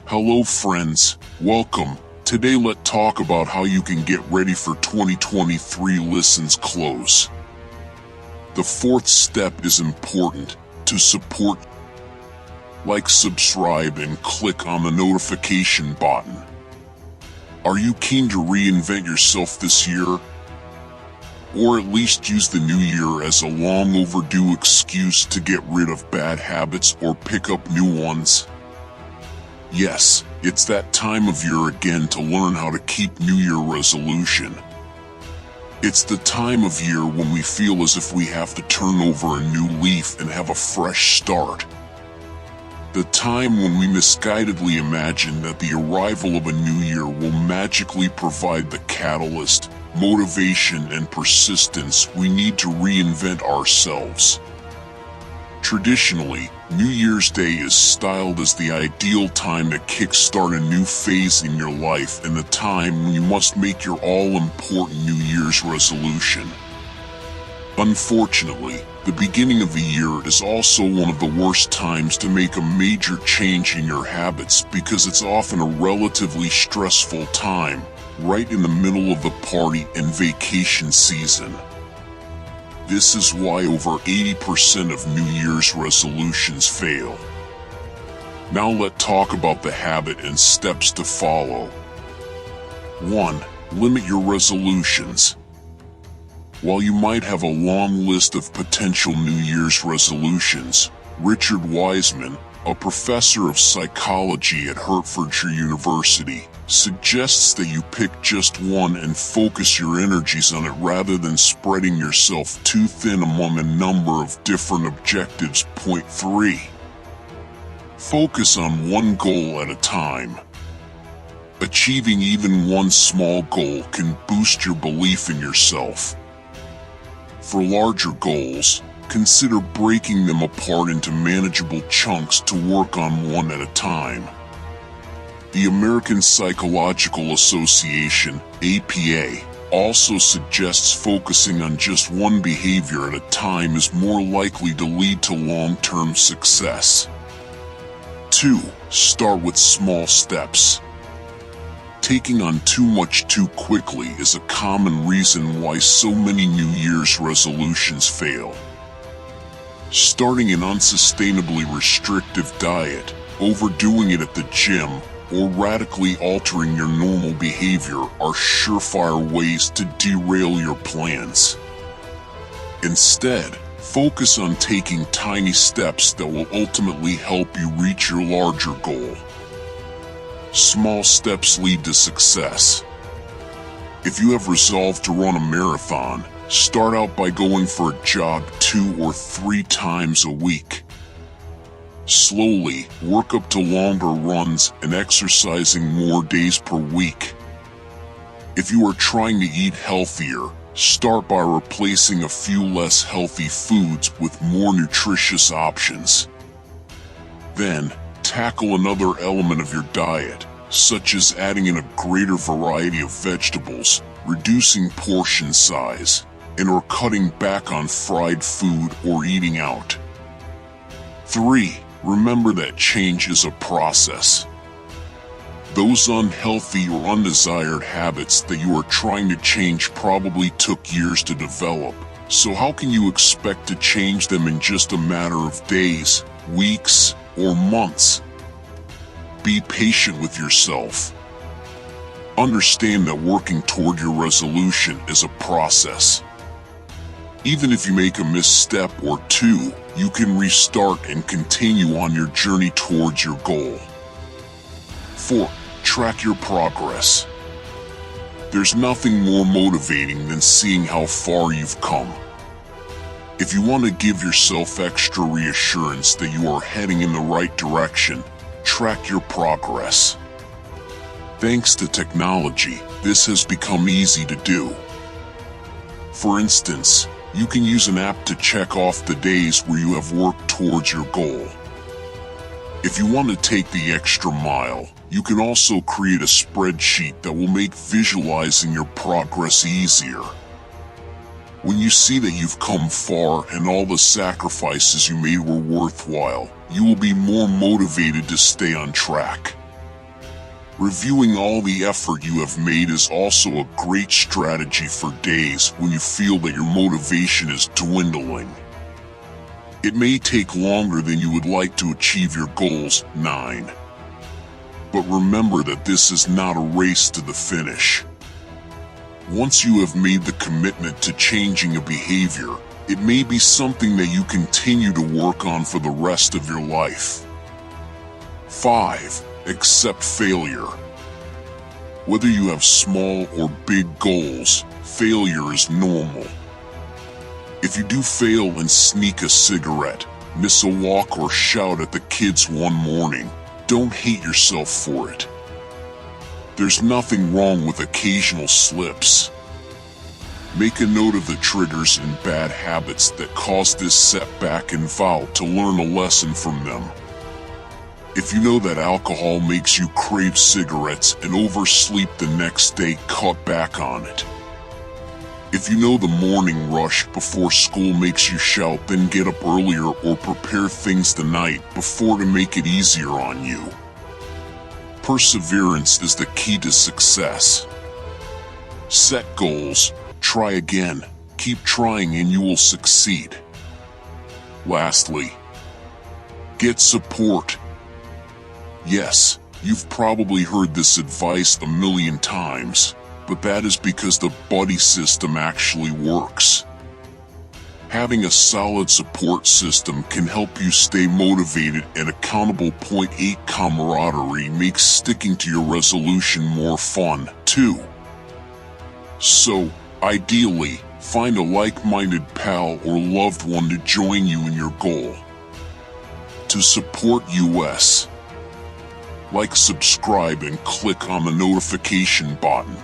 Hello friends, welcome. Today let's talk about how you can get ready for 2023 listens close. The fourth step is important to support. Like, subscribe, and click on the notification button. Are you keen to reinvent yourself this year? Or at least use the new year as a long overdue excuse to get rid of bad habits or pick up new ones? Yes, it's that time of year again to learn how to keep New Year resolution. It's the time of year when we feel as if we have to turn over a new leaf and have a fresh start. The time when we misguidedly imagine that the arrival of a new year will magically provide the catalyst, motivation, and persistence we need to reinvent ourselves. Traditionally, New Year's Day is styled as the ideal time to kickstart a new phase in your life and the time when you must make your all-important New Year's resolution. Unfortunately, the beginning of the year is also one of the worst times to make a major change in your habits because it's often a relatively stressful time, right in the middle of the party and vacation season. This is why over 80% of New Year's resolutions fail. Now let's talk about the habit and steps to follow. 1. Limit your resolutions. While you might have a long list of potential New Year's resolutions, Richard Wiseman, a professor of psychology at Hertfordshire University, suggests that you pick just one and focus your energies on it rather than spreading yourself too thin among a number of different objectives. Point 3. Focus on one goal at a time. Achieving even one small goal can boost your belief in yourself. For larger goals, consider breaking them apart into manageable chunks to work on one at a time. The American Psychological Association, APA, also suggests focusing on just one behavior at a time is more likely to lead to long-term success. 2. Start with small steps. Taking on too much too quickly is a common reason why so many New Year's resolutions fail. Starting an unsustainably restrictive diet, overdoing it at the gym, or radically altering your normal behavior are surefire ways to derail your plans. Instead, focus on taking tiny steps that will ultimately help you reach your larger goal. Small steps lead to success. If you have resolved to run a marathon, start out by going for a jog 2 or 3 times a week. Slowly, work up to longer runs and exercising more days per week. If you are trying to eat healthier, start by replacing a few less healthy foods with more nutritious options. Then, tackle another element of your diet, such as adding in a greater variety of vegetables, reducing portion size, and/or cutting back on fried food or eating out. 3. Remember that change is a process. Those unhealthy or undesired habits that you are trying to change probably took years to develop, so how can you expect to change them in just a matter of days, weeks, or months? Be patient with yourself. Understand that working toward your resolution is a process. Even if you make a misstep or two, you can restart and continue on your journey towards your goal. 4. Track your progress. There's nothing more motivating than seeing how far you've come. If you want to give yourself extra reassurance that you are heading in the right direction, track your progress. Thanks to technology, this has become easy to do. For instance, you can use an app to check off the days where you have worked towards your goal. If you want to take the extra mile, you can also create a spreadsheet that will make visualizing your progress easier. When you see that you've come far and all the sacrifices you made were worthwhile, you will be more motivated to stay on track. Reviewing all the effort you have made is also a great strategy for days when you feel that your motivation is dwindling. It may take longer than you would like to achieve your goals. 9. But remember that this is not a race to the finish. Once you have made the commitment to changing a behavior, it may be something that you continue to work on for the rest of your life. 5. Accept failure. Whether you have small or big goals, failure is normal. If you do fail and sneak a cigarette, miss a walk, or shout at the kids one morning, don't hate yourself for it. There's nothing wrong with occasional slips. Make a note of the triggers and bad habits that caused this setback and vow to learn a lesson from them. If you know that alcohol makes you crave cigarettes and oversleep the next day, cut back on it. If you know the morning rush before school makes you shout, then get up earlier or prepare things the night before to make it easier on you. Perseverance is the key to success. Set goals, try again, keep trying, and you will succeed. Lastly, get support. Yes, you've probably heard this advice a million times, but that is because the buddy system actually works. Having a solid support system can help you stay motivated and accountable. 8. Camaraderie makes sticking to your resolution more fun, too. So, ideally, find a like-minded pal or loved one to join you in your goal. To support us, like, subscribe, and click on the notification button.